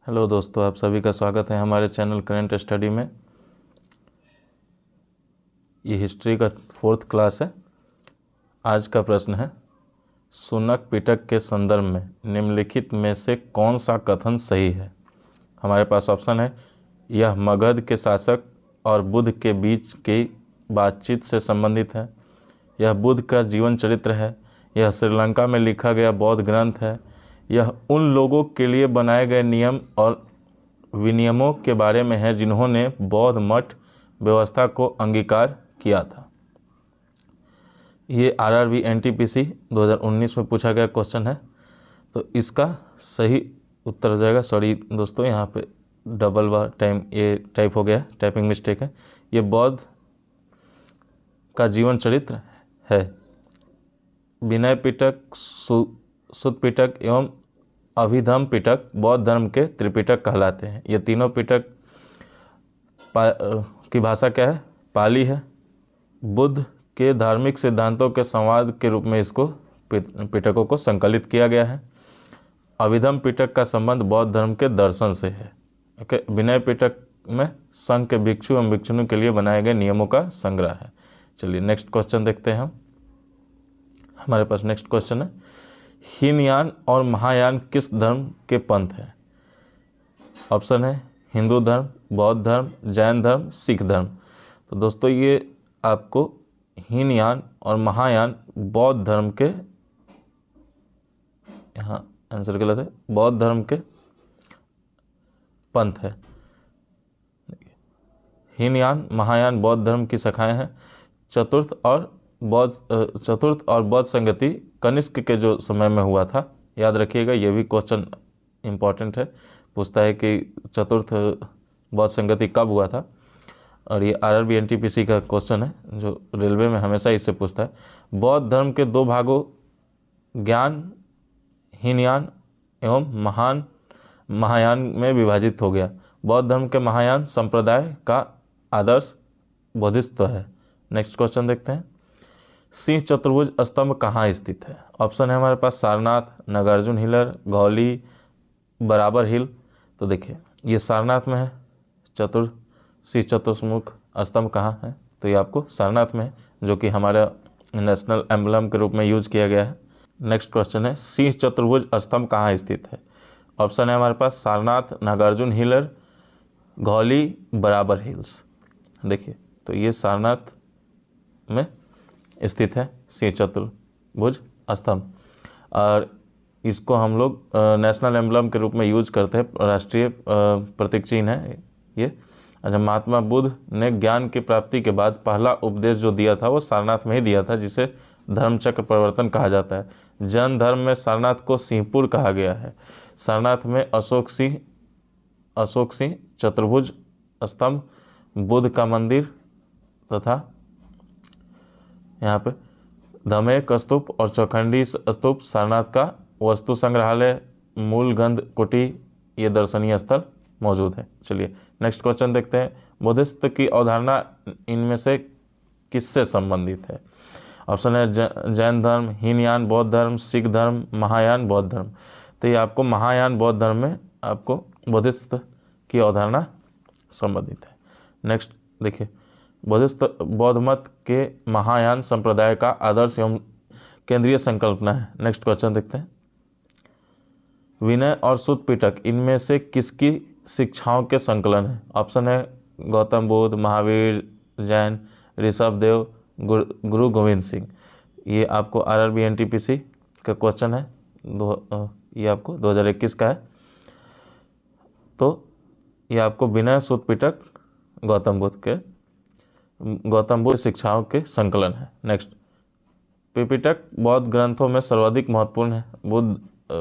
Hello दोस्तों, आप सभी का स्वागत है हमारे चैनल करंट स्टडी में। ये हिस्ट्री का 4th क्लास है। आज का प्रश्न है, सुनक पिटक के संदर्भ में निम्नलिखित में से कौन सा कथन सही है। हमारे पास ऑप्शन है, यह मगध के शासक और बुद्ध के बीच की बातचीत से संबंधित है, यह बुद्ध का जीवन चरित्र है, यह श्रीलंका में लिखा गया बौद्ध ग्रंथ है, यह उन लोगों के लिए बनाए गए नियम और विनियमों के बारे में है जिन्होंने बौद्ध मठ व्यवस्था को अंगीकार किया था। ये आरआरबी एनटीपीसी 2019 में पूछा गया क्वेश्चन है, तो इसका सही उत्तर हो जाएगा। सॉरी दोस्तों, यहाँ पे डबल बार टाइम ये टाइप हो गया, टाइपिंग मिस्टेक है। ये बौद्ध का जीवन चरित्र है। विनय पिटक, सुत पिटक एवं अभिधम पिटक बौद्ध धर्म के त्रिपिटक कहलाते हैं। ये तीनों पिटक की भाषा क्या है? पाली है। बुद्ध के धार्मिक सिद्धांतों के संवाद के रूप में इसको पिटकों को संकलित किया गया है। अभिधम पिटक का संबंध बौद्ध धर्म के दर्शन से है। ओके, विनय पिटक में संघ के भिक्षु एवं भिक्षुणी के लिए बनाए गए नियमों का संग्रह है। चलिए नेक्स्ट क्वेश्चन देखते हैं हम। हमारे पास नेक्स्ट क्वेश्चन है, हीनयान और महायान किस धर्म के पंथ हैं? ऑप्शन है हिंदू धर्म, बौद्ध धर्म, जैन धर्म, सिख धर्म। तो दोस्तों ये आपको हीनयान और महायान बौद्ध धर्म के, यहाँ आंसर गलत है, बौद्ध धर्म के पंथ है। हीनयान महायान बौद्ध धर्म की शाखाएं हैं। चतुर्थ और बौद्ध संगति कनिष्क के जो समय में हुआ था, याद रखिएगा, ये भी क्वेश्चन इम्पॉर्टेंट है। पूछता है कि चतुर्थ बौद्ध संगति कब हुआ था, और ये आरआरबी एनटीपीसी का क्वेश्चन है जो रेलवे में हमेशा इससे पूछता है। बौद्ध धर्म के दो भागों ज्ञान हीनयान एवं महायान में विभाजित हो गया। बौद्ध धर्म के महायान संप्रदाय का आदर्श बोधिसत्व है। नेक्स्ट क्वेश्चन देखते हैं, सिंह चतुर्भुज स्तंभ कहाँ स्थित है? ऑप्शन है हमारे पास सारनाथ, नागार्जुन हिलर, घौली, बराबर हिल। तो देखिए ये सारनाथ में है। सिंह चतुर्मुख स्तंभ कहाँ है? तो ये आपको सारनाथ में है, जो कि हमारा नेशनल एम्बलम के रूप में यूज किया गया है। नेक्स्ट क्वेश्चन है, सिंह चतुर्भुज स्तंभ कहाँ स्थित है? ऑप्शन है हमारे पास सारनाथ, नागार्जुन हिलर, घौली, बराबर हिल्स। देखिए तो ये सारनाथ में स्थित है सिंह चतुर्भुज स्तंभ, और इसको हम लोग नेशनल एम्बलम के रूप में यूज करते हैं। राष्ट्रीय प्रतीक चिन्ह है ये। अच्छा, महात्मा बुद्ध ने ज्ञान की प्राप्ति के बाद पहला उपदेश जो दिया था वो सारनाथ में ही दिया था, जिसे धर्मचक्र प्रवर्तन कहा जाता है। जैन धर्म में सारनाथ को सिंहपुर कहा गया है। सारनाथ में अशोक सिंह चतुर्भुज स्तंभ, बुद्ध का मंदिर तथा यहाँ पे धमेक स्तूप और चौखंडी स्तूप, सारनाथ का वस्तु संग्रहालय, मूल गंध कुटी, ये दर्शनीय स्थल मौजूद है। चलिए नेक्स्ट क्वेश्चन देखते हैं, बुद्धिस्ट की अवधारणा इनमें से किससे संबंधित है? ऑप्शन है जैन धर्म, हीनयान बौद्ध धर्म, सिख धर्म, महायान बौद्ध धर्म। तो ये आपको महायान बौद्ध धर्म में आपको बुद्धिस्ट की अवधारणा संबंधित है। नेक्स्ट देखिए, बौद्ध मत के महायान संप्रदाय का आदर्श एवं केंद्रीय संकल्पना है। नेक्स्ट क्वेश्चन देखते हैं, विनय और सुत पिटक इनमें से किसकी शिक्षाओं के संकलन है? ऑप्शन है गौतम बुद्ध, महावीर, जैन, ऋषभ देव, गुरु गोविंद सिंह। ये आपको आरआरबी एनटीपीसी का क्वेश्चन है, ये आपको 2021 का है। तो ये आपको विनय, सुत पिटक, गौतम बुद्ध शिक्षाओं के संकलन है। नेक्स्ट, त्रिपिटक बौद्ध ग्रंथों में सर्वाधिक महत्वपूर्ण है।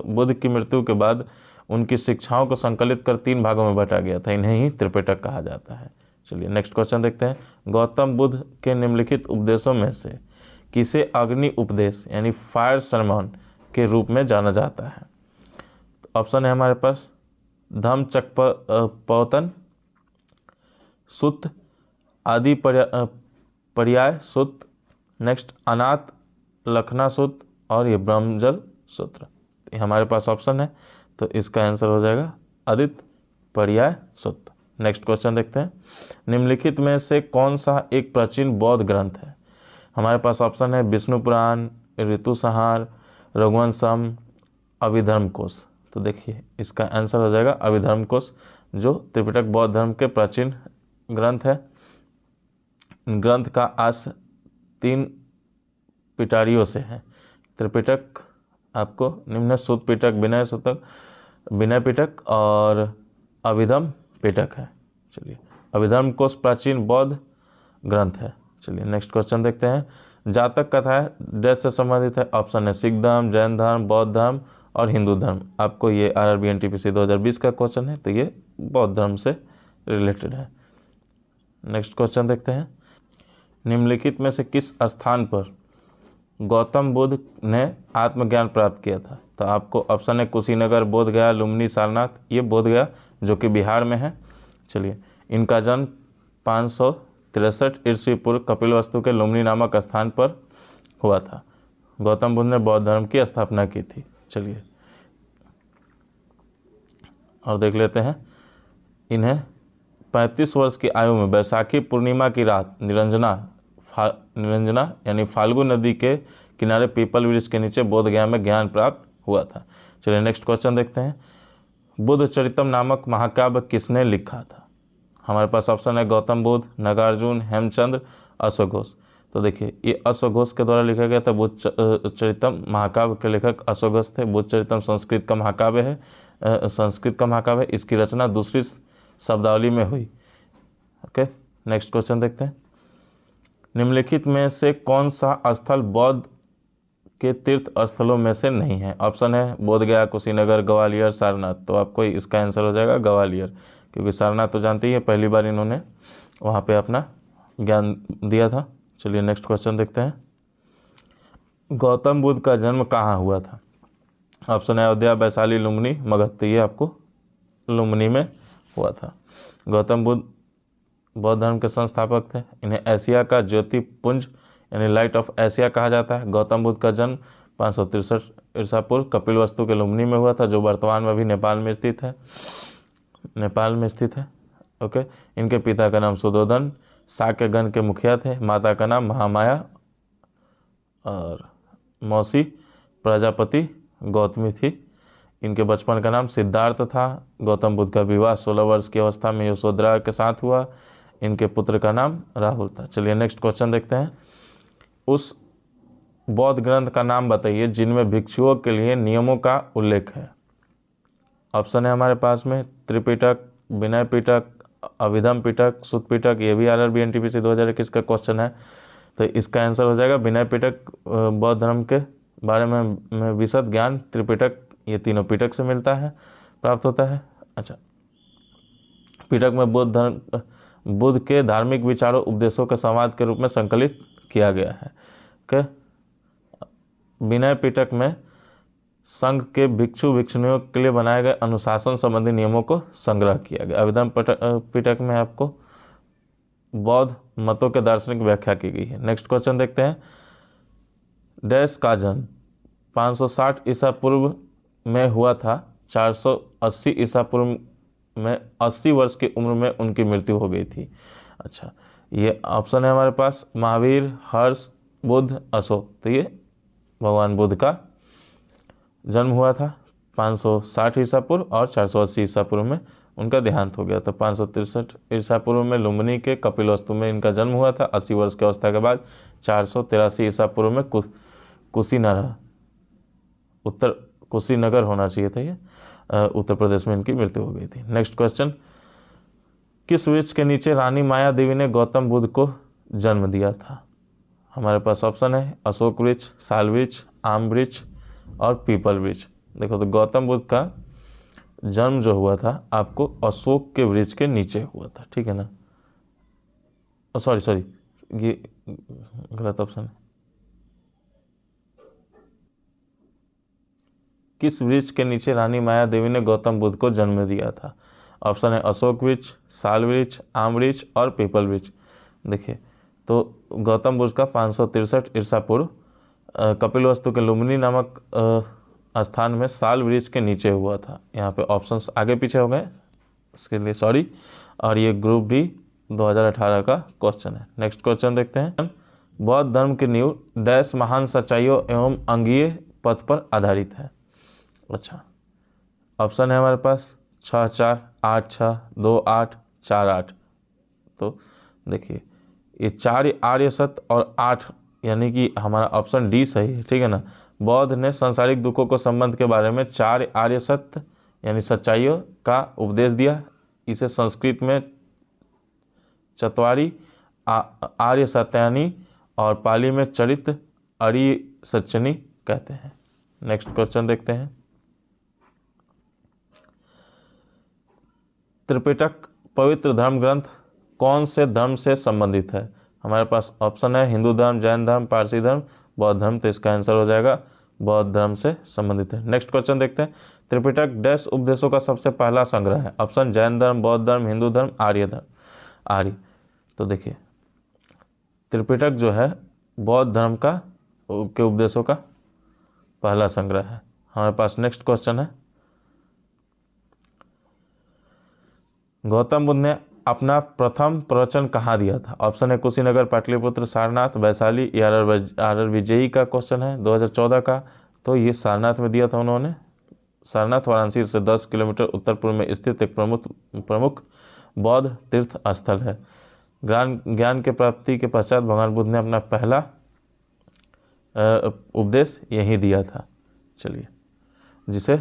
बुद्ध की मृत्यु के बाद उनकी शिक्षाओं को संकलित कर 3 भागों में बांटा गया था, इन्हें ही त्रिपिटक कहा जाता है। चलिए नेक्स्ट क्वेश्चन देखते हैं, गौतम बुद्ध के निम्नलिखित उपदेशों में से किसे अग्नि उपदेश यानी फायर सरमन के रूप में जाना जाता है? तो ऑप्शन है हमारे पास धम्मचक्कपवतन, सुत्त, आदि पर्याय सूत्र, नेक्स्ट अनाथ लखना सूत्र, और ये ब्रह्मजल सूत्र। हमारे पास ऑप्शन है, तो इसका आंसर हो जाएगा आदित्य पर्याय सूत्र। नेक्स्ट क्वेश्चन देखते हैं, निम्नलिखित में से कौन सा एक प्राचीन बौद्ध ग्रंथ है? हमारे पास ऑप्शन है विष्णु पुराण, ऋतु संहार, रघुवंशम, अभिधर्म कोश। तो देखिए इसका आंसर हो जाएगा अभिधर्म कोश, जो त्रिपिटक बौद्ध धर्म के प्राचीन ग्रंथ है। ग्रंथ का आस 3 पिटारियों से है। त्रिपिटक आपको निम्न सूत पिटक, विनय सूतक, विनय पिटक और अभिधम पिटक है। चलिए अभिधर्म कोश प्राचीन बौद्ध ग्रंथ है। चलिए नेक्स्ट क्वेश्चन देखते हैं, जातक कथाएं देश से संबंधित है। ऑप्शन है सिख धर्म, जैन धर्म, बौद्ध धर्म और हिंदू धर्म। आपको ये RRB NTPC 2020 का क्वेश्चन है, तो ये बौद्ध धर्म से रिलेटेड है। नेक्स्ट क्वेश्चन देखते हैं, निम्नलिखित में से किस स्थान पर गौतम बुद्ध ने आत्मज्ञान प्राप्त किया था? तो आपको ऑप्शन है कुशीनगर, बोधगया, लुम्बिनी, सारनाथ। ये बोधगया जो कि बिहार में है। चलिए इनका जन्म 563 ईस्वी पूर्व कपिलवस्तु के लुम्बिनी नामक स्थान पर हुआ था। गौतम बुद्ध ने बौद्ध धर्म की स्थापना की थी। चलिए और देख लेते हैं, इन्हें 35 वर्ष की आयु में बैसाखी पूर्णिमा की रात निरंजना यानी फाल्गु नदी के किनारे पीपल वृक्ष के नीचे बोधगया में ज्ञान प्राप्त हुआ था। चलिए नेक्स्ट क्वेश्चन देखते हैं, बुद्ध चरितम नामक महाकाव्य किसने लिखा था? हमारे पास ऑप्शन है गौतम बुद्ध, नागार्जुन, हेमचंद्र, अश्वघोष। तो देखिए ये अश्वघोष के द्वारा लिखा गया था। बुद्ध चरितम महाकाव्य के लेखक अश्वघोष थे। बुद्ध चरितम संस्कृत का महाकाव्य है, इसकी रचना दूसरी शब्दावली में हुई। ओके नेक्स्ट क्वेश्चन देखते हैं, निम्नलिखित में से कौन सा स्थल बौद्ध के तीर्थ स्थलों में से नहीं है? ऑप्शन है बोधगया, कुशीनगर, ग्वालियर, सारनाथ। तो आपको इसका आंसर हो जाएगा ग्वालियर, क्योंकि सारनाथ तो जानते ही है, पहली बार इन्होंने वहाँ पे अपना ज्ञान दिया था। चलिए नेक्स्ट क्वेश्चन देखते हैं, गौतम बुद्ध का जन्म कहाँ हुआ था? ऑप्शन है अयोध्या, वैशाली, लुम्बिनी, मगध। तो ये आपको लुम्बिनी में हुआ था। गौतम बुद्ध बौद्ध धर्म के संस्थापक थे। इन्हें एशिया का ज्योति पुंज यानी लाइट ऑफ एशिया कहा जाता है। गौतम बुद्ध का जन्म 563 ईसा पूर्व कपिलवस्तु के लुम्बिनी में हुआ था, जो वर्तमान में भी नेपाल में स्थित है। ओके इनके पिता का नाम सुदोधन शाक्य गण के मुखिया थे। माता का नाम महामाया और मौसी प्रजापति गौतमी थी। इनके बचपन का नाम सिद्धार्थ था। गौतम बुद्ध का विवाह 16 वर्ष की अवस्था में यशोधरा के साथ हुआ। इनके पुत्र का नाम राहुल था। चलिए नेक्स्ट क्वेश्चन देखते हैं, उस बौद्ध ग्रंथ का नाम बताइए जिनमें भिक्षुओं के लिए नियमों का उल्लेख है। ऑप्शन है हमारे पास में त्रिपिटक, विनय पिटक, अभिधम पिटक, सुत पिटक। ये भी RRB NTPC 2021 का क्वेश्चन है, तो इसका आंसर हो जाएगा विनय पिटक। बौद्ध धर्म के बारे में विशद ज्ञान त्रिपिटक, ये तीनों पिटक से मिलता है, प्राप्त होता है। अच्छा, पिटक में बुद्ध के धार्मिक विचारों उपदेशों के संवाद के रूप में संकलित किया गया है। ओके, विनय पिटक में संघ के भिक्षु भिक्षुणियों के लिए बनाए गए अनुशासन संबंधी नियमों को संग्रह किया गया। अभिधम पिटक में आपको बौद्ध मतों के दार्शनिक व्याख्या की गई है। नेक्स्ट क्वेश्चन देखते हैं, डैश का जन्म 560 ईसा पूर्व में हुआ था। 480 ईसा पूर्व में 80 वर्ष की उम्र में उनकी मृत्यु हो गई थी। अच्छा, ये ऑप्शन है हमारे पास महावीर, हर्ष, बुद्ध, अशोक। तो ये भगवान बुद्ध का जन्म हुआ था 560 ईसा पूर्व और 480 ईसा पूर्व में उनका देहांत हो गया था। 563 ईसा पूर्व में लुम्बिनी के कपिलवस्तु में इनका जन्म हुआ था। 80 वर्ष की अवस्था के बाद 483 ईसा पूर्व में कुशीनगर होना चाहिए था, ये उत्तर प्रदेश में इनकी मृत्यु हो गई थी। नेक्स्ट क्वेश्चन, किस वृक्ष के नीचे रानी माया देवी ने गौतम बुद्ध को जन्म दिया था? हमारे पास ऑप्शन है अशोक वृक्ष, साल वृक्ष, आम वृक्ष और पीपल वृक्ष। देखो तो गौतम बुद्ध का जन्म जो हुआ था आपको अशोक के वृक्ष के नीचे हुआ था, ठीक है ना। सॉरी ये गलत ऑप्शन है। किस वृक्ष के नीचे रानी माया देवी ने गौतम बुद्ध को जन्म दिया था? ऑप्शन है अशोक वृक्ष, साल वृक्ष, आम वृक्ष और पीपल वृक्ष। देखिए तो गौतम बुद्ध का 563 ईसा पूर्व कपिलवस्तु के लुम्बिनी नामक स्थान में साल वृक्ष के नीचे हुआ था। यहाँ पे ऑप्शंस आगे पीछे हो गए, इसके लिए सॉरी, और ये ग्रुप डी 2018 का क्वेश्चन है। नेक्स्ट क्वेश्चन देखते हैं। बौद्ध धर्म की नींव डैश महान सच्चाइयों एवं अंगीय पथ पर आधारित है। अच्छा, ऑप्शन है हमारे पास 6-4, 8-6, 2-8, 4-8। तो देखिए ये 4 आर्य सत्य और 8 यानी कि हमारा ऑप्शन डी सही है, ठीक है ना। बौद्ध ने सांसारिक दुखों को संबंध के बारे में 4 आर्य सत्य यानी सच्चाइयों का उपदेश दिया। इसे संस्कृत में चत्वारी आर्य सत्यानी और पाली में चरित अरि सच्चनी कहते हैं। नेक्स्ट क्वेश्चन देखते हैं। त्रिपिटक पवित्र धर्म ग्रंथ कौन से धर्म से संबंधित है? हमारे पास ऑप्शन है हिंदू धर्म, जैन धर्म, पारसी धर्म, बौद्ध धर्म। तो इसका आंसर हो जाएगा बौद्ध धर्म से संबंधित है। नेक्स्ट क्वेश्चन देखते हैं। त्रिपिटक डैश उपदेशों का सबसे पहला संग्रह है। ऑप्शन जैन धर्म, बौद्ध धर्म, हिंदू धर्म, आर्य धर्म। आर्य। तो देखिए त्रिपिटक जो है बौद्ध धर्म का के उपदेशों का पहला संग्रह है। हमारे पास नेक्स्ट क्वेश्चन है। गौतम बुद्ध ने अपना प्रथम प्रवचन कहाँ दिया था? ऑप्शन है कुशीनगर, पाटलिपुत्र, सारनाथ, वैशाली या आर विजयी का क्वेश्चन है 2014 का। तो ये सारनाथ में दिया था उन्होंने। सारनाथ वाराणसी से 10 किलोमीटर उत्तर पूर्व में स्थित एक प्रमुख बौद्ध तीर्थ स्थल है। ज्ञान के प्राप्ति के पश्चात भगवान बुद्ध ने अपना पहला उपदेश यही दिया था। चलिए, जिसे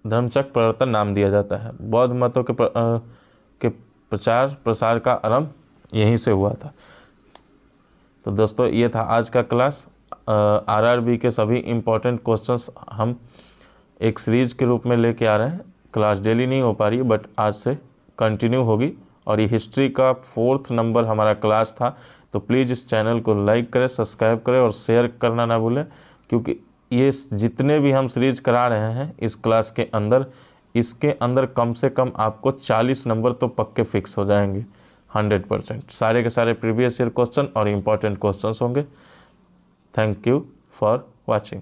धर्मचक्र प्रवर्तन नाम दिया जाता है। बौद्ध मतों के प्रचार प्रसार का आरंभ यहीं से हुआ था। तो दोस्तों ये था आज का क्लास। आरआरबी के सभी इम्पोर्टेंट क्वेश्चंस हम एक सीरीज के रूप में लेके आ रहे हैं। क्लास डेली नहीं हो पा रही है बट आज से कंटिन्यू होगी। और ये हिस्ट्री का 4th नंबर हमारा क्लास था। तो प्लीज़ इस चैनल को लाइक करें, सब्सक्राइब करें और शेयर करना ना भूलें, क्योंकि ये जितने भी हम सीरीज करा रहे हैं इस क्लास के अंदर, इसके अंदर कम से कम आपको 40 नंबर तो पक्के फिक्स हो जाएंगे 100%। सारे के सारे प्रीवियस ईयर क्वेश्चन और इम्पॉर्टेंट क्वेश्चंस होंगे। Thank you for watching.